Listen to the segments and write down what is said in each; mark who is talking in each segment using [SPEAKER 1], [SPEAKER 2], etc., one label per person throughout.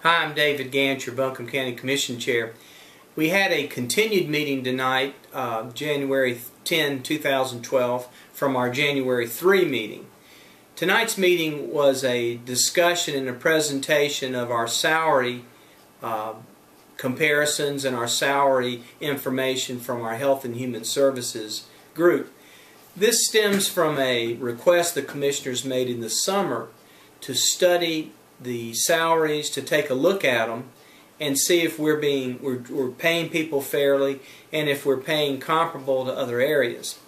[SPEAKER 1] Hi, I'm David Gant, your Buncombe County Commission Chair. We had a continued meeting tonight, January 10, 2012, from our January 3 meeting. Tonight's meeting was a discussion and a presentation of our salary comparisons and our salary information from our Health and Human Services group. This stems from a request the Commissioners made in the summer to study the salaries, to take a look at them and see if we're paying people fairly and if we're paying comparable to other areas.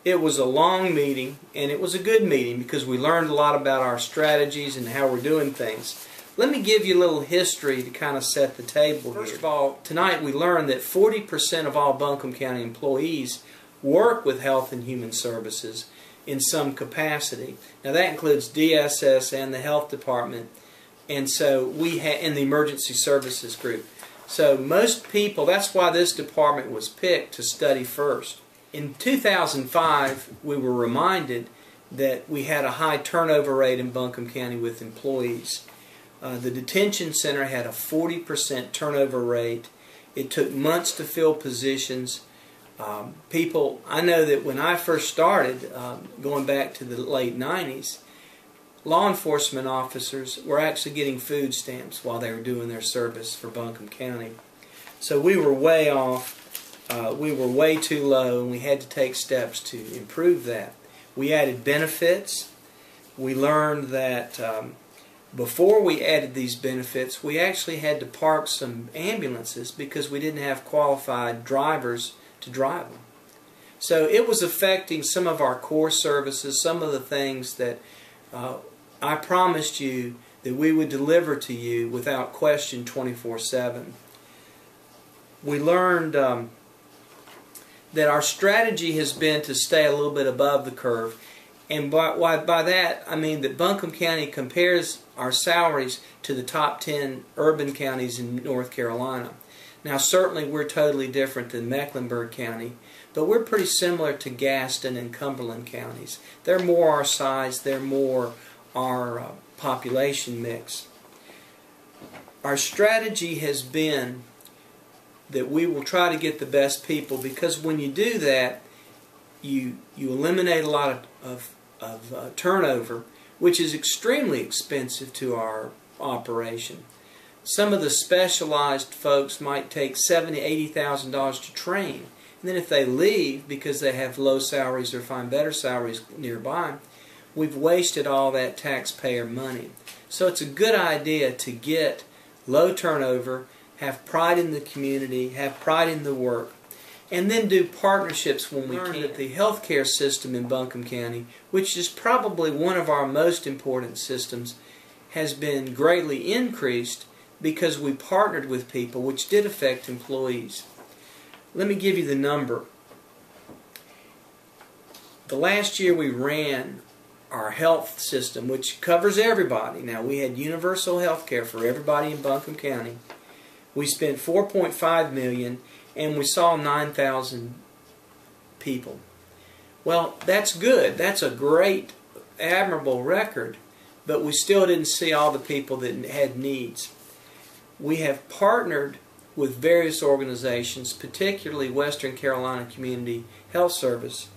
[SPEAKER 1] It was a long meeting, and it was a good meeting because we learned a lot about our strategies and how we're doing things. Let me give you a little history to kind of set the table here. First of all, tonight we learned that 40% of all Buncombe County employees work with Health and Human Services in some capacity. Now that includes DSS and the Health Department, and so we in the Emergency Services group. So most people, that's why this department was picked to study first. In 2005, we were reminded that we had a high turnover rate in Buncombe County with employees. The detention center had a 40% turnover rate. It took months to fill positions. I know that when I first started, going back to the late 90s, law enforcement officers were actually getting food stamps while they were doing their service for Buncombe County. So we were way off. We were way too low, and we had to take steps to improve that. We added benefits. We learned that before we added these benefits, we actually had to park some ambulances because we didn't have qualified drivers to drive them. So it was affecting some of our core services, some of the things that I promised you that we would deliver to you without question 24/7. We learned that our strategy has been to stay a little bit above the curve. And by that, I mean that Buncombe County compares our salaries to the top 10 urban counties in North Carolina. Now certainly we're totally different than Mecklenburg County, but we're pretty similar to Gaston and Cumberland counties. They're more our size, they're more our population mix. Our strategy has been that we will try to get the best people, because when you do that, you eliminate a lot of turnover, which is extremely expensive to our operation. Some of the specialized folks might take $70,000 to $80,000 to train, and then if they leave because they have low salaries or find better salaries nearby, we've wasted all that taxpayer money. So it's a good idea to get low turnover, have pride in the community, have pride in the work, and then do partnerships when we can. That the healthcare system in Buncombe County, which is probably one of our most important systems, has been greatly increased because we partnered with people, which did affect employees. Let me give you the number. The last year we ran our health system, which covers everybody. Now we had universal health care for everybody in Buncombe County. We spent $4.5 million and we saw 9,000 people. Well, that's good. That's a great, admirable record, but we still didn't see all the people that had needs. We have partnered with various organizations, particularly Western Carolina Community Health Service,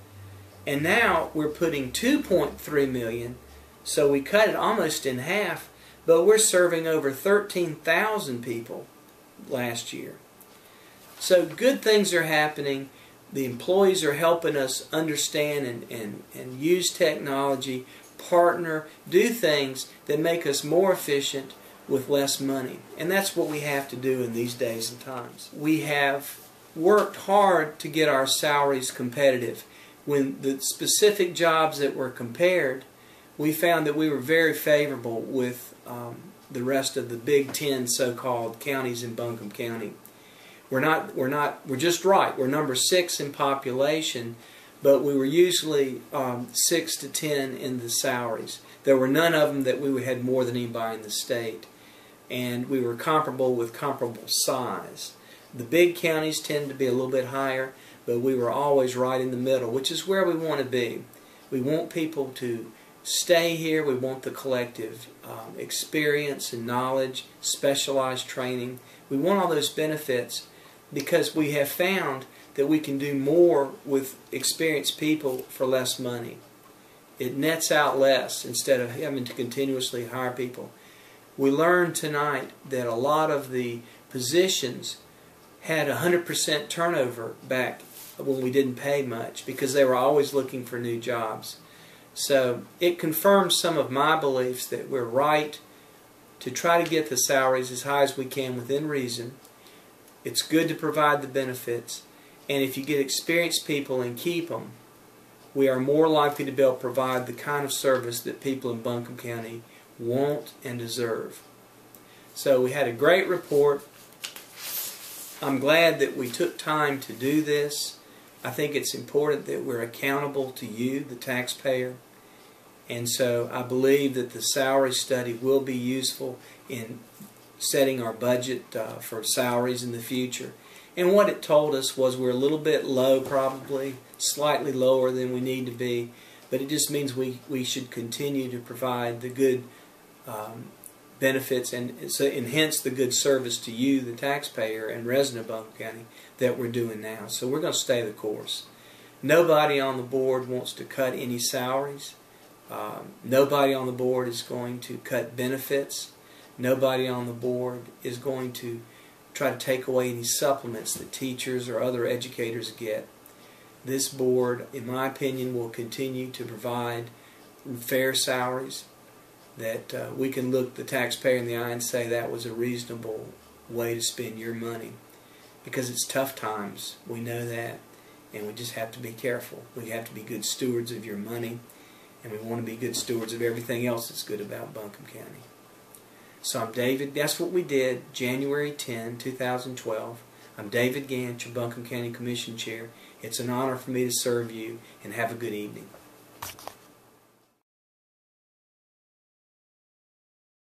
[SPEAKER 1] and now we're putting $2.3 million, so we cut it almost in half, but we're serving over 13,000 people last year. So good things are happening. The employees are helping us understand and use technology, partner, do things that make us more efficient with less money. And that's what we have to do in these days and times. We have worked hard to get our salaries competitive. When the specific jobs that were compared, we found that we were very favorable with the rest of the Big Ten so-called counties in Buncombe County. We're just right. We're number 6 in population, but we were usually 6 to 10 in the salaries. There were none of them that we had more than anybody in the state, and we were comparable with comparable size. The big counties tend to be a little bit higher, but we were always right in the middle, which is where we want to be. We want people to stay here. We want the collective experience and knowledge, specialized training. We want all those benefits because we have found that we can do more with experienced people for less money. It nets out less instead of having to continuously hire people. We learned tonight that a lot of the positions had 100% turnover back when we didn't pay much because they were always looking for new jobs. So it confirms some of my beliefs that we're right to try to get the salaries as high as we can within reason. It's good to provide the benefits, and if you get experienced people and keep them, we are more likely to be able to provide the kind of service that people in Buncombe County want and deserve. So we had a great report. I'm glad that we took time to do this. I think it's important that we're accountable to you, the taxpayer. And so I believe that the salary study will be useful in setting our budget for salaries in the future. And what it told us was we're a little bit low, probably slightly lower than we need to be, but it just means we should continue to provide the good benefits and hence the good service to you, the taxpayer and resident of Buncombe County, that we're doing now. So we're going to stay the course. Nobody on the board wants to cut any salaries. Nobody on the board is going to cut benefits. Nobody on the board is going to try to take away any supplements that teachers or other educators get. This board, in my opinion, will continue to provide fair salaries that we can look the taxpayer in the eye and say that was a reasonable way to spend your money. Because it's tough times, we know that, and we just have to be careful. We have to be good stewards of your money, and we want to be good stewards of everything else that's good about Buncombe County. So I'm David. That's what we did January 10, 2012. I'm David Gant, your Buncombe County Commission Chair. It's an honor for me to serve you, and have a good evening.